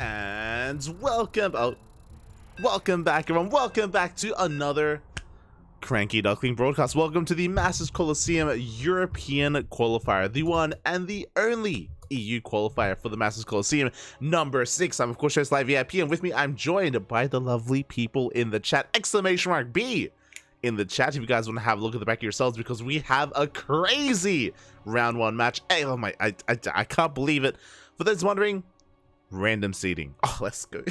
And welcome back everyone, welcome back to another CranKy Duckling broadcast. Welcome to the Masters Coliseum European Qualifier, the one and the only EU qualifier for the Masters Coliseum number 6. I'm of course your live VIP, and with me I'm joined by the lovely people in the chat, !B in the chat, if you guys want to have a look at the back of yourselves, because we have a crazy round 1 match. Hey, oh my, I can't believe it. For those wondering, random seating. Oh, let's go.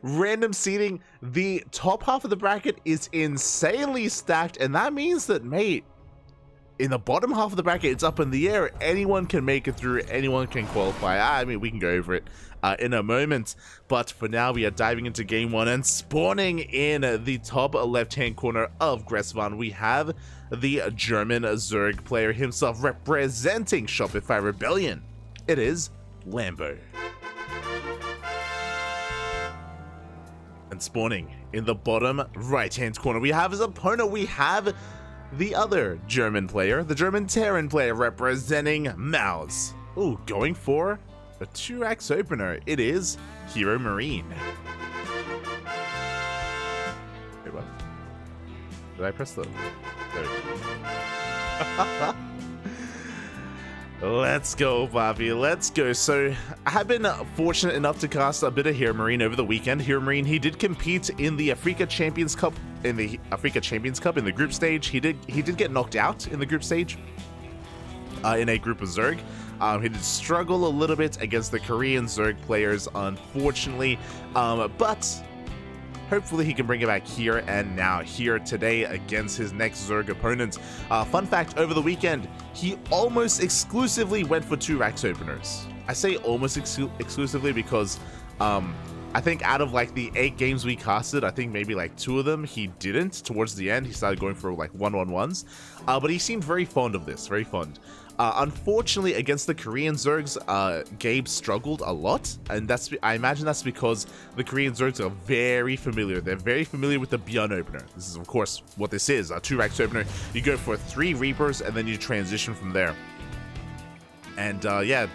Random seating. The top half of the bracket is insanely stacked, and that means that, mate, in the bottom half of the bracket, it's up in the air. Anyone can make it through. Anyone can qualify. I mean, we can go over it in a moment. But for now, we are diving into game 1 and spawning in the top left-hand corner of Gressvan. We have the German Zerg player himself representing Shopify Rebellion. It is Lambo. And spawning in the bottom right-hand corner, we have his opponent. We have the other German player, the German Terran player representing Mouse. Ooh, going for a 2x opener. It is HeRoMaRinE. Wait, what? Did I press the... There we go. Let's go, Bobby. Let's go. So, I have been fortunate enough to cast a bit of HeRoMaRinE over the weekend. HeRoMaRinE, he did compete in the Africa Champions Cup in the group stage. He did get knocked out in the group stage in a group of Zerg. He did struggle a little bit against the Korean Zerg players, unfortunately, but hopefully he can bring it back here and now, here today against his next Zerg opponent. Fun fact, over the weekend, he almost exclusively went for 2 racks openers. I say almost exclusively because I think out of like the 8 games we casted, I think maybe like 2 of them he didn't. Towards the end, he started going for like 1-1-1s, but he seemed very fond of this, very fond. Unfortunately, against the Korean Zergs, Gabe struggled a lot, and I imagine that's because the Korean Zergs are very familiar. They're very familiar with the Beyond opener. This is, of course, what this is, a 2 racks opener. You go for 3 Reapers, and then you transition from there. And yeah,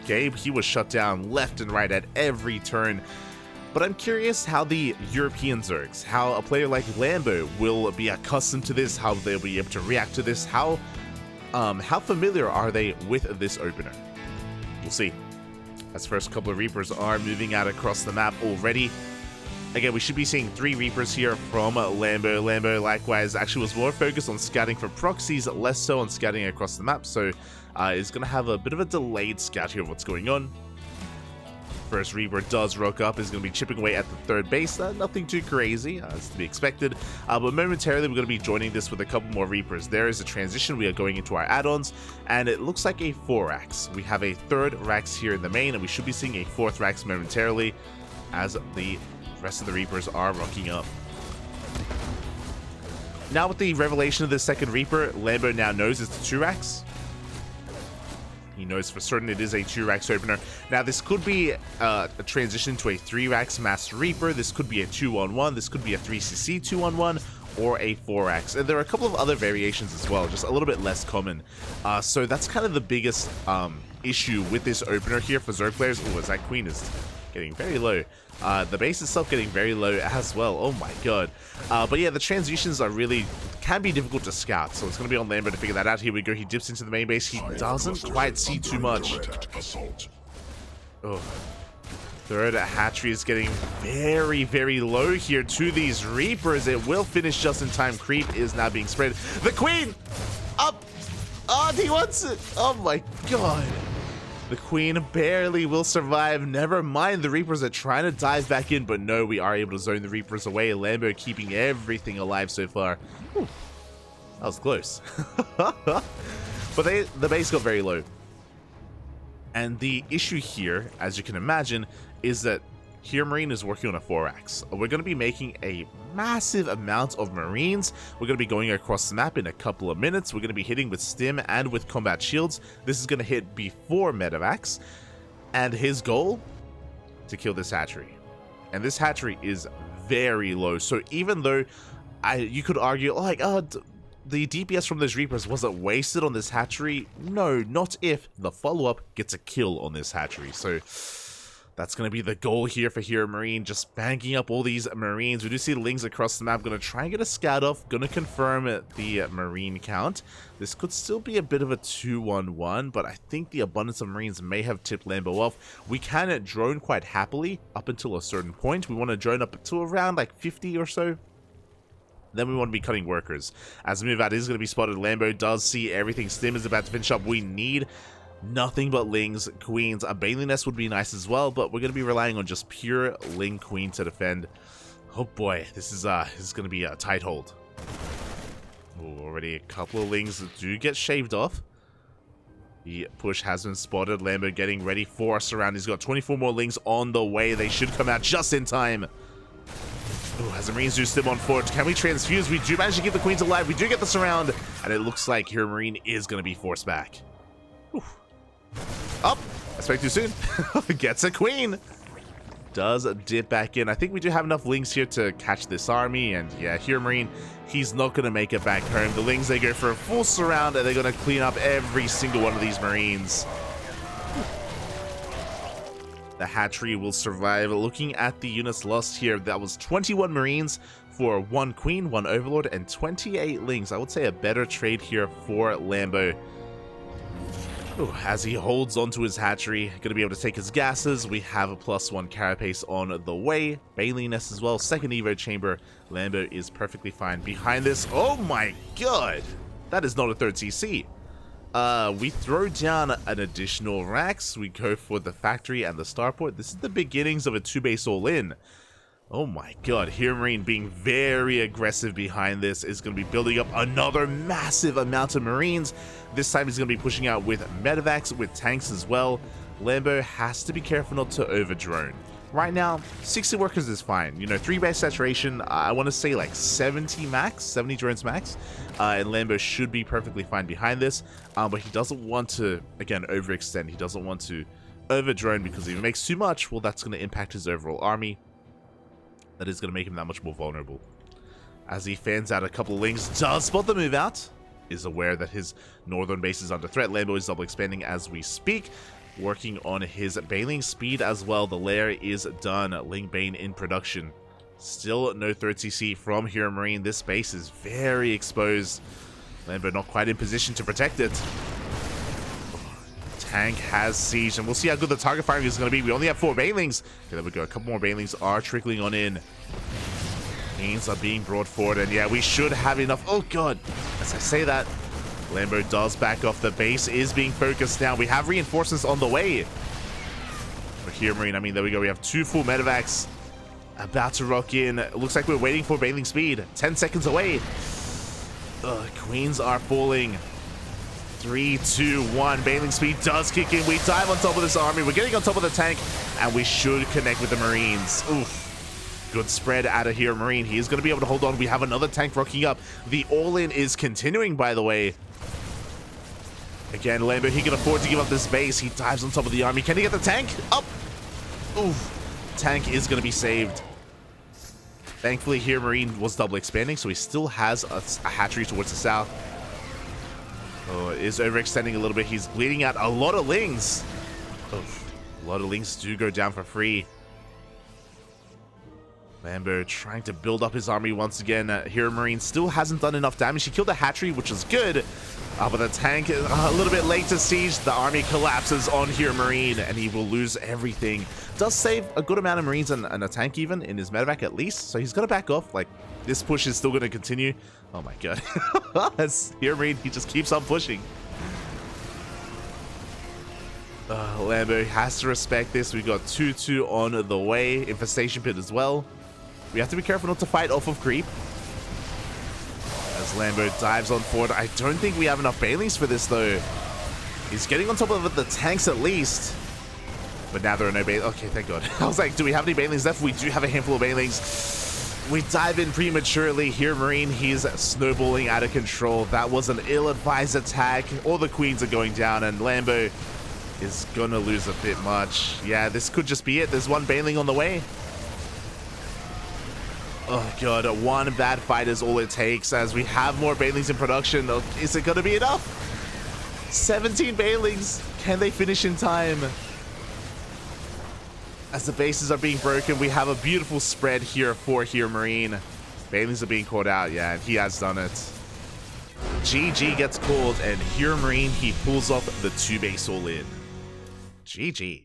Gabe, he was shut down left and right at every turn. But I'm curious how the European Zergs, how a player like Lambo will be accustomed to this, how they'll be able to react to this, how familiar are they with this opener? We'll see. As first couple of Reapers are moving out across the map already. Again, we should be seeing 3 Reapers here from Lambo. Lambo, likewise, actually was more focused on scouting for proxies, less so on scouting across the map, so is going to have a bit of a delayed scout here of what's going on. First Reaper does rock up, is going to be chipping away at the 3rd base. Nothing too crazy, as to be expected. But momentarily, we're going to be joining this with a couple more Reapers. There is a transition. We are going into our add-ons, and it looks like a 4 racks. We have a 3rd racks here in the main, and we should be seeing a 4th racks momentarily as the rest of the Reapers are rocking up. Now with the revelation of the 2nd Reaper, Lambo now knows it's a 2 racks. He knows for certain it is a 2 racks opener. Now, this could be a transition to a 3 racks Mass Reaper. This could be a 2-on-1. This could be a 3cc 2-on-1 or a 4 racks. And there are a couple of other variations as well, just a little bit less common. So that's kind of the biggest issue with this opener here for Zerg players. Oh, as that Queen is getting very low. The base itself getting very low as well. Oh my god. But yeah, the transitions are really can be difficult to scout, so it's going to be on Lambo to figure that out. Here we go. He dips into the main base. He doesn't quite see too much. Oh. 3rd hatchery is getting very, very low here to these Reapers. It will finish just in time. Creep is now being spread. The Queen up. Oh, he wants it. Oh my god. The Queen barely will survive. Never mind, the Reapers are trying to dive back in, but no, we are able to zone the Reapers away. Lambo keeping everything alive so far. Whew, that was close. But the base got very low. And the issue here, as you can imagine, is that HeRoMaRinE is working on a 4 racks. We're going to be making a massive amount of Marines. We're going to be going across the map in a couple of minutes. We're going to be hitting with stim and with combat shields. This is going to hit before medevacs. And his goal? To kill this hatchery. And this hatchery is very low. So even though you could argue, like, the DPS from those Reapers wasn't wasted on this hatchery. No, not if the follow-up gets a kill on this hatchery. So That's going to be the goal here for HeRoMaRinE, just banking up all these Marines. We do see Lings across the map. Going to try and get a scout off. Going to confirm the Marine count. This could still be a bit of a 2-1-1, but I think the abundance of Marines may have tipped Lambo off. We can drone quite happily up until a certain point. We want to drone up to around like 50 or so. Then we want to be cutting workers. As the move out is going to be spotted, Lambo does see everything. Stim is about to finish up. We need nothing but Lings, Queens. A Bailey Nest would be nice as well, but we're going to be relying on just pure Ling Queen to defend. Oh boy, this is going to be a tight hold. Ooh, already a couple of Lings do get shaved off. The push has been spotted. Lambo getting ready for a surround. He's got 24 more Lings on the way. They should come out just in time. Ooh, as the Marines do Stim on forward, can we transfuse? We do manage to keep the Queens alive. We do get the surround, and it looks like HeRoMaRinE is going to be forced back. Ooh. Up! I spoke too soon. Gets a Queen. Does dip back in. I think we do have enough Lings here to catch this army, and yeah, HeRoMaRinE, he's not going to make it back home. The Lings, they go for a full surround, and they're going to clean up every single one of these Marines. The hatchery will survive. Looking at the units lost here, that was 21 Marines for 1 Queen, 1 Overlord, and 28 Lings. I would say a better trade here for Lambo. Ooh, as he holds onto his hatchery, going to be able to take his gases. We have a +1 carapace on the way. Bailey Nest as well. Second Evo chamber. Lambo is perfectly fine. Behind this, oh my god! That is not a 3rd CC. We throw down an additional racks. We go for the factory and the starport. This is the beginnings of a 2-base all-in. Oh my god, HeRoMaRinE being very aggressive behind this is going to be building up another massive amount of Marines. This time he's going to be pushing out with medevacs, with tanks as well. Lambo has to be careful not to over-drone. Right now, 60 workers is fine. You know, 3-base saturation, I want to say like 70 max, 70 drones max. And Lambo should be perfectly fine behind this. But he doesn't want to, again, overextend. He doesn't want to over-drone because if he makes too much, well, that's going to impact his overall army. That is going to make him that much more vulnerable. As he fans out a couple of Lings, does spot the move out. Is aware that his northern base is under threat. Lambo is double expanding as we speak. Working on his Bailing speed as well. The lair is done. Ling Bane in production. Still no 3rd CC from HeRoMaRinE. This base is very exposed. Lambo not quite in position to protect it. Tank has siege, and we'll see how good the target firing is going to be. We only have 4 Bailings. Okay, there we go. A couple more Bailings are trickling on in. Means are being brought forward, and yeah, we should have enough. Oh god, as I say that, Lambo does back off. The base is being focused now. We have reinforcements on the way. For HeRoMaRinE, I mean, there we go. We have 2 full medevacs about to rock in. It looks like we're waiting for Bailing speed. 10 seconds away. Queens are falling. 3, 2, 1. Bailing speed does kick in. We dive on top of this army. We're getting on top of the tank, and we should connect with the Marines. Oof. Good spread out of HeRoMaRinE. He is going to be able to hold on. We have another tank rocking up. The all-in is continuing, by the way. Again, Lambo, he can afford to give up this base. He dives on top of the army. Can he get the tank? Up! Oof. Tank is going to be saved. Thankfully, HeRoMaRinE was double expanding, so he still has a hatchery towards the south. Oh, it is overextending a little bit. He's bleeding out a lot of Lings. Oof. A lot of Lings do go down for free. Lambo trying to build up his army once again. HeRoMaRinE still hasn't done enough damage. He killed the hatchery, which is good. But the tank is a little bit late to siege. The army collapses on HeRoMaRinE, and he will lose everything. Does save a good amount of Marines and a tank even in his medevac at least. So he's going to back off. Like, this push is still going to continue. Oh my god. HeRoMaRinE, he just keeps on pushing. Lambo has to respect this. We got 2-2 on the way. Infestation pit as well. We have to be careful not to fight off of creep. As Lambo dives on forward. I don't think we have enough Bailings for this though. He's getting on top of the tanks at least. But now there are no Bailings. Okay, thank god. I was like, do we have any Bailings left? We do have a handful of Bailings. We dive in prematurely. HeRoMaRinE, he's snowballing out of control. That was an ill-advised attack. All the Queens are going down, and Lambo is gonna lose a bit much. Yeah, this could just be it. There's one Bailing on the way. Oh god, one bad fight is all it takes as we have more Bailings in production. Is it gonna be enough? 17 Bailings. Can they finish in time? As the bases are being broken, we have a beautiful spread here for HeRoMaRinE. Banelings are being called out, yeah, and he has done it. GG gets called, and HeRoMaRinE, he pulls off the 2-base all-in. GG.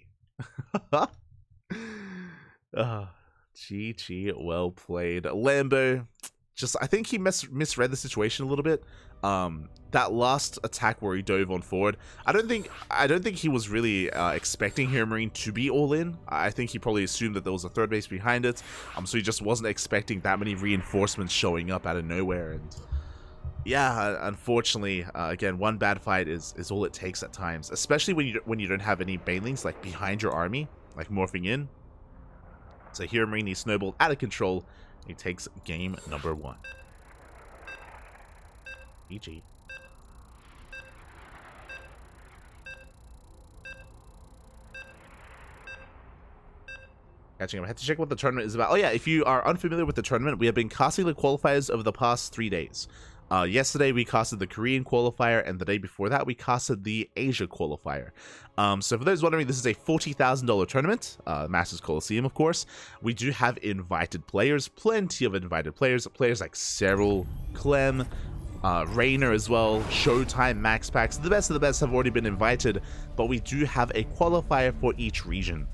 GG, well played. Lambo, I think he misread the situation a little bit. That last attack where he dove on forward, I don't think he was really expecting HeRoMaRinE to be all in. I think he probably assumed that there was a third base behind it, so he just wasn't expecting that many reinforcements showing up out of nowhere. And yeah, unfortunately, again, one bad fight is all it takes at times, especially when you don't have any banelings like behind your army, like morphing in. So HeRoMaRinE, he snowballed out of control. He takes game number 1. GG. Catching up. I had to check what the tournament is about. Oh yeah, if you are unfamiliar with the tournament, we have been casting the qualifiers over the past 3 days. Yesterday we casted the Korean qualifier, and the day before that we casted the Asia qualifier. So for those wondering, this is a $40,000 tournament, Masters Coliseum, of course. We do have invited players, plenty of invited players like Cyril, Clem, Rainer as well, Showtime, MaxPax. The best of the best have already been invited, but we do have a qualifier for each region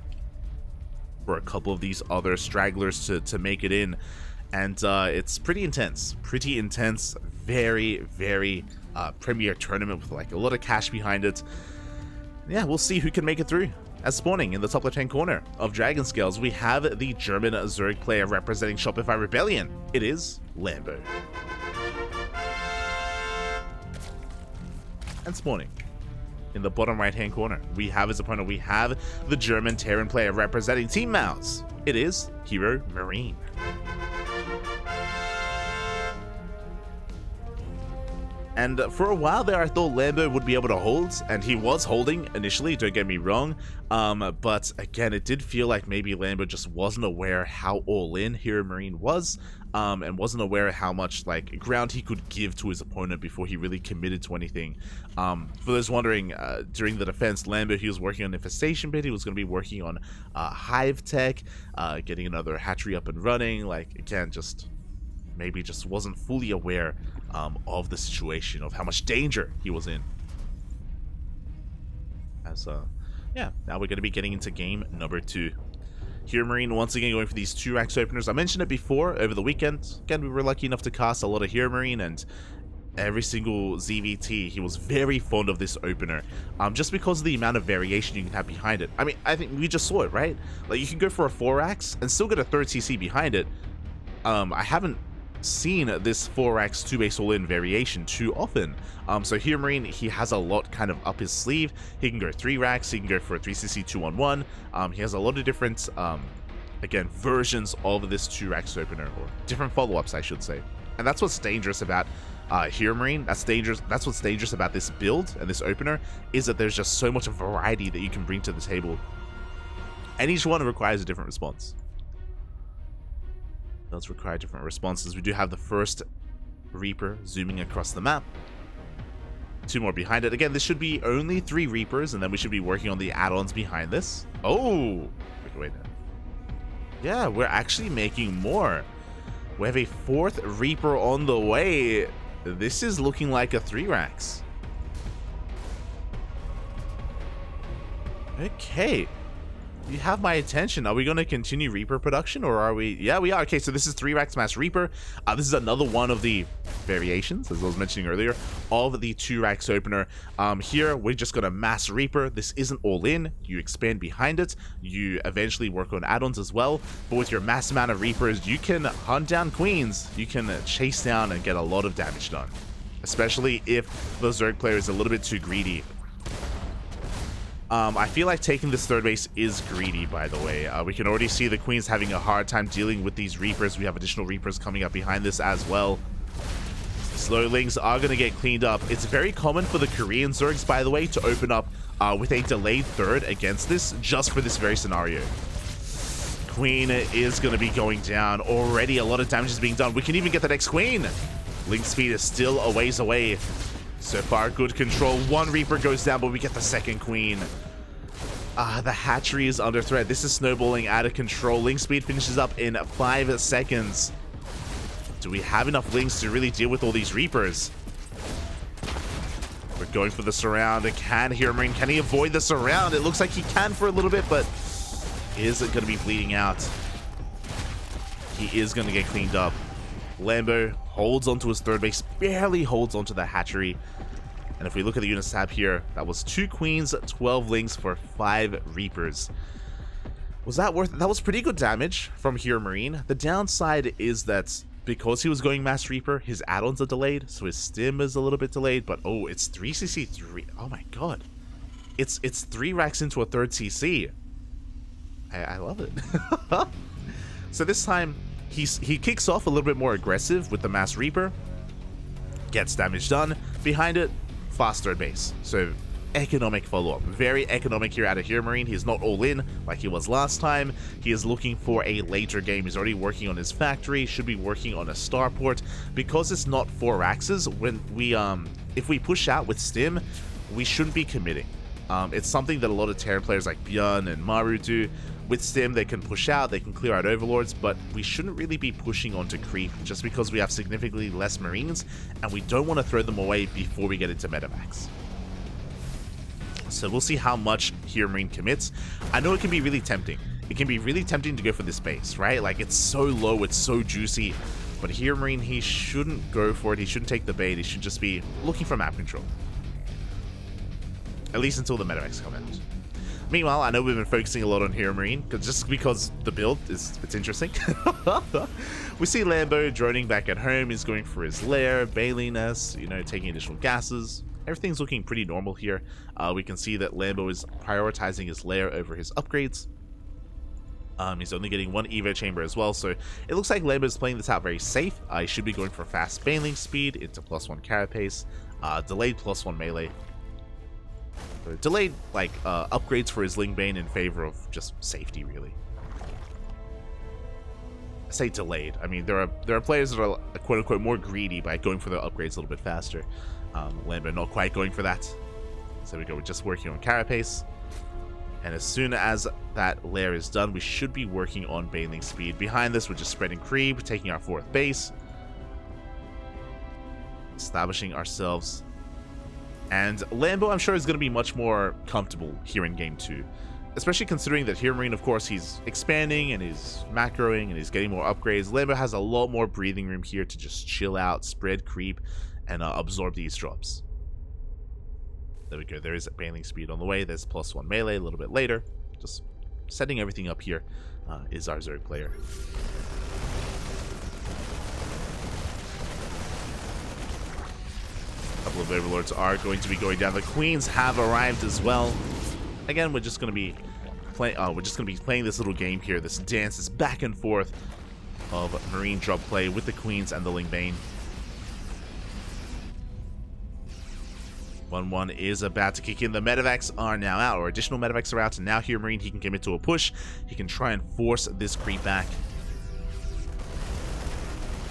for a couple of these other stragglers to make it in. And it's pretty intense, very, very premier tournament with like a lot of cash behind it. Yeah, we'll see who can make it through. As spawning in the top left-hand corner of Dragon Scales, we have the German Zerg player representing Shopify Rebellion. It is Lambo. And spawning in the bottom right-hand corner, we have his opponent. We have the German Terran player representing Team Mouse. It is HeRoMaRinE. And for a while there, I thought Lambo would be able to hold, and he was holding initially, don't get me wrong. But again, it did feel like maybe Lambo just wasn't aware how all-in HeRoMaRinE was, and wasn't aware of how much like ground he could give to his opponent before he really committed to anything. For those wondering, during the defense, Lambo, he was working on Infestation Pit, he was going to be working on Hive Tech, getting another hatchery up and running. Like, again, maybe just wasn't fully aware of the situation, of how much danger he was in. As yeah, now we're going to be getting into game number 2. HeRoMaRinE once again going for these 2 racks openers. I mentioned it before over the weekend. Again, we were lucky enough to cast a lot of HeRoMaRinE, and every single ZvT, he was very fond of this opener, just because of the amount of variation you can have behind it. I mean, I think we just saw it, right? Like, you can go for a 4-racks and still get a third CC behind it. I haven't seen this 4-racks 2-base all-in variation too often. So HeRoMaRinE, he has a lot kind of up his sleeve. He can go 3 racks, he can go for a 3cc 2-on-1. He has a lot of different again, versions of this 2-racks opener, or different follow-ups, I should say. And that's what's dangerous about HeRoMaRinE. That's what's dangerous about this build and this opener, is that there's just so much variety that you can bring to the table, and each one requires a different response. Does require different responses. We do have the first Reaper zooming across the map. 2 more behind it. Again, this should be only 3 Reapers, and then we should be working on the add-ons behind this. Oh! Wait. Yeah, we're actually making more. We have a 4th Reaper on the way. This is looking like a 3-racks. Okay. You have my attention. Are we going to continue Reaper production, or are we? Yeah, we are. Okay, so this is 3-racks mass Reaper. This is another one of the variations, as I was mentioning earlier, of the 2-racks opener. Here, we're just going to mass Reaper. This isn't all in. You expand behind it. You eventually work on add-ons as well. But with your mass amount of Reapers, you can hunt down queens. You can chase down and get a lot of damage done, especially if the Zerg player is a little bit too greedy. I feel like taking this 3rd base is greedy, by the way. We can already see the queens having a hard time dealing with these Reapers. We have additional Reapers coming up behind this as well. Slowlings are going to get cleaned up. It's very common for the Korean Zergs, by the way, to open up with a delayed 3rd against this, just for this very scenario. Queen is going to be going down. Already a lot of damage is being done. We can even get the next queen. Link speed is still a ways away. So far, good control. 1 Reaper goes down, but we get the 2nd queen. The hatchery is under threat. This is snowballing out of control. Link speed finishes up in 5 seconds. Do we have enough links to really deal with all these Reapers? We're going for the surround. Can HeRoMaRinE, can he avoid the surround? It looks like he can for a little bit, but is it going to be bleeding out? He is going to get cleaned up. Lambo holds onto his third base, barely holds onto the hatchery. And if we look at the units tab here, that was 2 queens, 12 links for 5 Reapers. Was that worth it? That was pretty good damage from HeRoMaRinE. The downside is that because he was going Mass Reaper, his add-ons are delayed, so his stim is a little bit delayed, but oh, it's 3cc3. Oh my god. It's 3 racks into a third CC. I love it. So this time, he kicks off a little bit more aggressive with the Mass Reaper. Gets damage done. Behind it, fast third base. So economic follow-up. Very economic here out of HeRoMaRinE. He's not all in like he was last time. He is looking for a later game. He's already working on his factory. Should be working on a starport. Because it's not 4 axes, when we if we push out with stim, we shouldn't be committing. It's something that a lot of Terran players like Björn and Maru do. With stim, they can push out, they can clear out overlords, but we shouldn't really be pushing onto creep just because we have significantly less marines, and we don't want to throw them away before we get into metavacs. So we'll see how much HeRoMaRinE commits. I know it can be really tempting. It can be really tempting to go for this base, right? Like, it's so low, it's so juicy, but HeRoMaRinE, he shouldn't go for it. He shouldn't take the bait. He should just be looking for map control. At least until the metavacs come out. Meanwhile, I know we've been focusing a lot on HeRoMaRinE, just because the build it's interesting. We see Lambo droning back at home. He's going for his lair, bailing us, you know, taking additional gases. Everything's looking pretty normal here. We can see that Lambo is prioritizing his lair over his upgrades. He's only getting 1 Evo chamber as well, so it looks like Lambo is playing this out very safe. He should be going for fast bailing speed into +1 carapace, delayed +1 melee. Delayed, like, upgrades for his Lingbane in favor of just safety, really. I say delayed. I mean, there are players that are quote-unquote more greedy by going for the upgrades a little bit faster. Lambo not quite going for that. So we go, we're just working on carapace. And as soon as that lair is done, we should be working on bailing speed. Behind this, we're just spreading creep, taking our 4th base. Establishing ourselves. And Lambo, I'm sure, is going to be much more comfortable here in Game 2. Especially considering that HeRoMaRinE, of course, he's expanding and he's macroing and he's getting more upgrades. Lambo has a lot more breathing room here to just chill out, spread creep, and absorb these drops. There we go. There is bailing speed on the way. There's +1 melee a little bit later. Just setting everything up here is our Zerg player. Couple of overlords are going to be going down. The queens have arrived as well. Again, we're just going to be playing this little game here, this dance, this back and forth of marine drop play with the queens and the Lingbane. 1-1 is about to kick in. The medevacs are now out, or additional medevacs are out, and now HeRoMaRinE, he can commit to a push. He can try and force this creep back.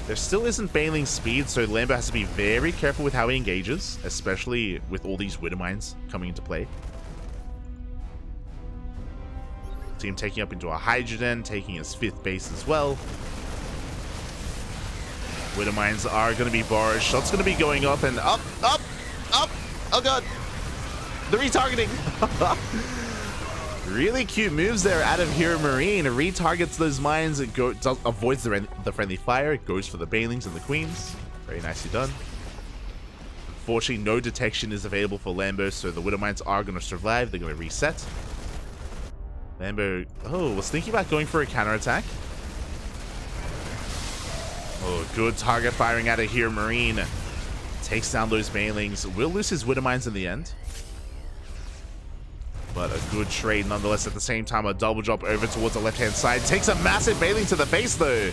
There still isn't bailing speed, so Lambo has to be very careful with how he engages, especially with all these Widow Mines coming into play. Team taking up into a Hydrogen, taking his 5th base as well. Widow Mines are going to be borrowed. Shots going to be going up and up, up, up. Oh god. The retargeting. Really cute moves there out of HeRoMaRinE. Retargets those mines, avoids the friendly fire, goes for the bailings and the queens. Very nicely done. Unfortunately, no detection is available for Lambo, so the Widow Mines are going to survive. They're going to reset. Lambo, was thinking about going for a counterattack. Oh, good target firing out of HeRoMaRinE. Takes down those bailings. Will lose his Widow Mines in the end. But a good trade nonetheless. At the same time, a double drop over towards the left-hand side. Takes a massive bailing to the face, though.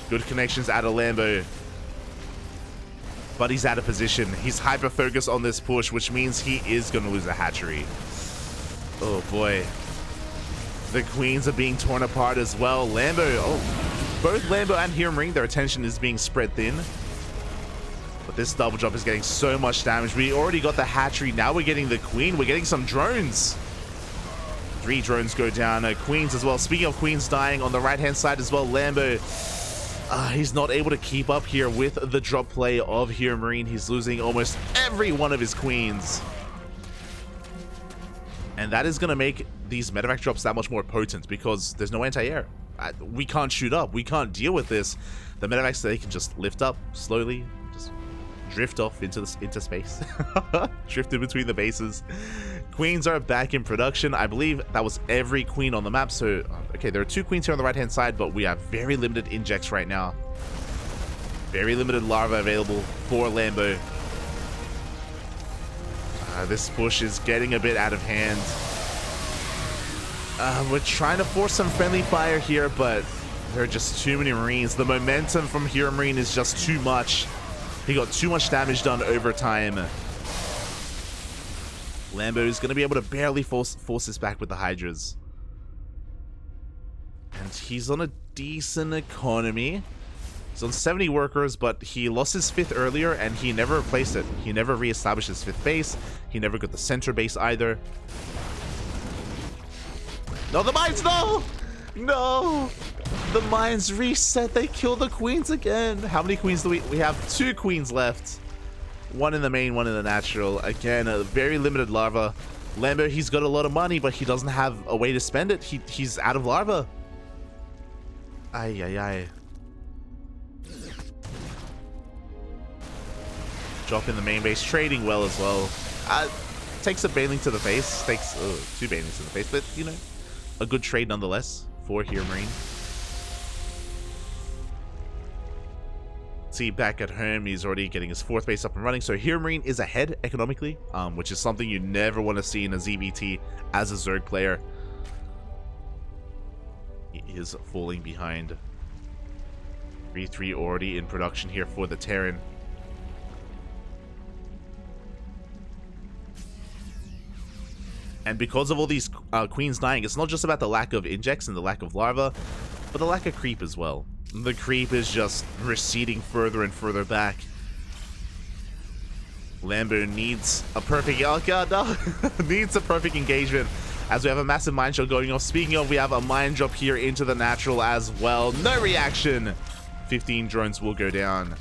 Good connections out of Lambo. But he's out of position. He's hyper-focused on this push, which means he is going to lose a hatchery. Oh, boy. The queens are being torn apart as well. Lambo, both Lambo and HeRoMaRinE, their attention is being spread thin. But this double drop is getting so much damage. We already got the hatchery. Now we're getting the queen. We're getting some drones. 3 drones go down. Queens as well. Speaking of Queens dying on the right-hand side as well, Lambo, he's not able to keep up here with the drop play of HeRoMaRinE. He's losing almost every one of his Queens. And that is going to make these medevac drops that much more potent because there's no anti-air. We can't shoot up. We can't deal with this. The medevacs, they can just lift up slowly, just drift off into space. Drift in between the bases. Queens are back in production. I believe that was every queen on the map. So, okay, there are 2 queens here on the right-hand side, but we have very limited injects right now. Very limited larva available for Lambo. This push is getting a bit out of hand. We're trying to force some friendly fire here, but there are just too many Marines. The momentum from HeRoMaRinE is just too much. He got too much damage done over time. Lambo is going to be able to barely force this back with the Hydras. And he's on a decent economy. He's on 70 workers, but he lost his 5th earlier, and he never replaced it. He never reestablished his 5th base. He never got the center base either. No, the mines, no! No! The mines reset. They kill the queens again. How many queens do we have? 2 queens left. 1 in the main, 1 in the natural. Again, a very limited larva. Lambo, he's got a lot of money, but he doesn't have a way to spend it. He's out of larva. Ay, ay, ay. Drop in the main base, trading well as well. Takes a bailing to the face. Takes 2 bailings to the face, but, you know, a good trade nonetheless for HeRoMaRinE. See, back at home, he's already getting his 4th base up and running. So HeRoMaRinE is ahead economically, which is something you never want to see in a ZvT as a Zerg player. He is falling behind. 3-3 already in production here for the Terran. And because of all these queens dying, it's not just about the lack of injects and the lack of larva, but the lack of creep as well. The creep is just receding further and further back. Lambo needs a perfect... Oh god, no! Needs a perfect engagement as we have a massive mine shot going off. Speaking of, we have a mine drop here into the natural as well. No reaction! 15 drones will go down.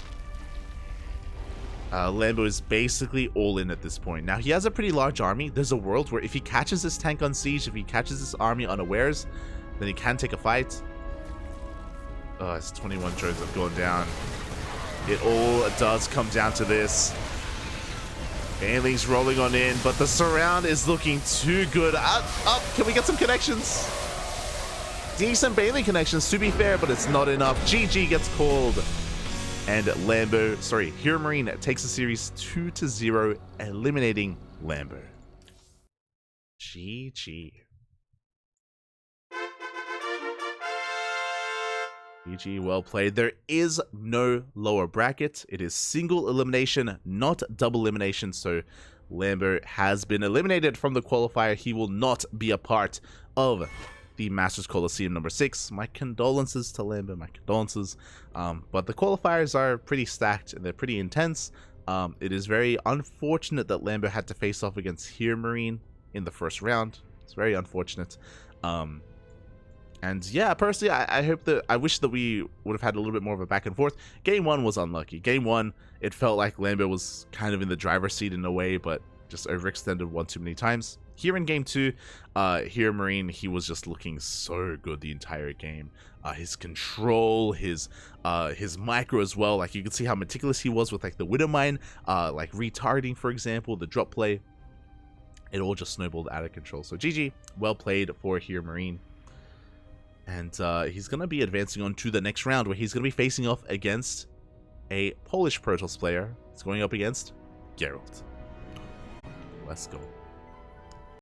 Lambo is basically all in at this point. Now, he has a pretty large army. There's a world where if he catches this tank on siege, if he catches this army unawares, then he can take a fight. Oh, it's 21 drones have gone down. It all does come down to this. Bailey's rolling on in, but the surround is looking too good. Up, can we get some connections? Decent Bailey connections, to be fair, but it's not enough. GG gets called. And HeRoMaRinE takes the series 2-0, eliminating Lambo. GG. GG, well played. There is no lower bracket. It is single elimination, not double elimination. So Lambo has been eliminated from the qualifier. He will not be a part of the Masters Coliseum number 6. My condolences to Lambo, my condolences. But the qualifiers are pretty stacked and they're pretty intense. It is very unfortunate that Lambo had to face off against HeRoMaRinE in the first round. It's very unfortunate. And yeah, personally, I wish that we would have had a little bit more of a back and forth. Game 1 was unlucky. Game 1, it felt like Lambo was kind of in the driver's seat in a way, but just overextended one too many times. Here in Game 2, HeRoMaRinE, he was just looking so good the entire game. His control, his micro as well. Like, you can see how meticulous he was with like the Widow Mine, like retargeting, for example, the drop play. It all just snowballed out of control. So GG, well played for HeRoMaRinE. And he's going to be advancing on to the next round, where he's going to be facing off against a Polish Protoss player. He's going up against Geralt. Let's go.